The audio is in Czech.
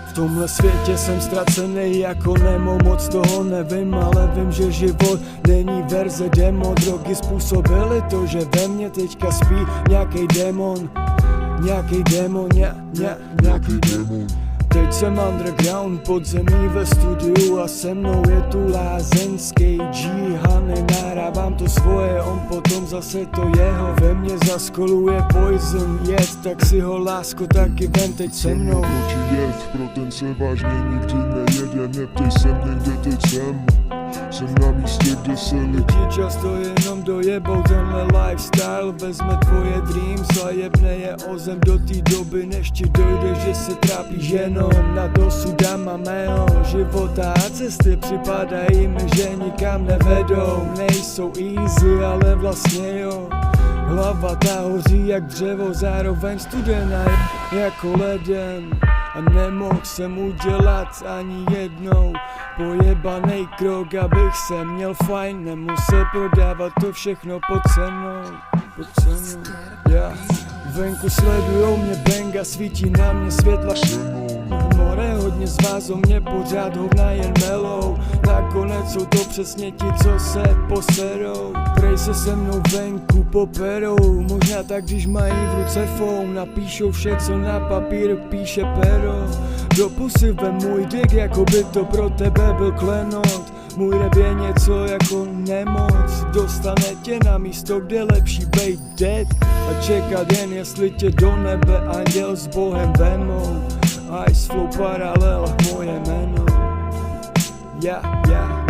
V tomhle světě jsem ztracený jako Nemo, moc toho nevím, ale vím, že život není verze demo. Drogy způsobily to, že ve mně teďka spí nějaký démon. Nějaký démon. Teď jsem underground, podzemí ve studiu a se mnou je tu lázeňský G. Hany, nahrávám to svoje, on potom zase to jeho. Ve mně zaskoluje poison jed, tak si ho lásko taky vem teď se mnou. Proč jed, pro ten se vážně nikdy nejede, neptej se mě, kde teď jsem. Jsem na místě, kde se Lidi často jenom dojebou tenhle lifestyle, vezme tvoje dreams a jebne je o zem do té doby, než ti dojde, že se trápíš jenom na dosudama mého života a cesty připadají mi, že nikam nevedou. Nejsou easy, ale vlastně jo. Hlava ta hoří jak dřevo, zároveň studená jako leden. A nemohl jsem udělat ani jednou pojebanej krok, abych se měl fajn. Nemusel prodávat to všechno pod cenou. Venku sledujou mě benga, svítí na mě světla. More hodně z vás o mě pořád hovna jen melou. Nakonec jsou to přesně ti, co se poserou. Prej se mnou venku poperou. Možná tak, když mají v ruce phone, napíšou vše, co na papír píše pero. Do pusy vem můj dick, jako by to pro tebe byl klenot. Můj rap je něco jako nemoc, dostane tě na místo, kde lepší bejt dead a čekat jen, jestli tě do nebe anděl s Bohem vemou. Ice flow paralela, moje jméno. Yeah.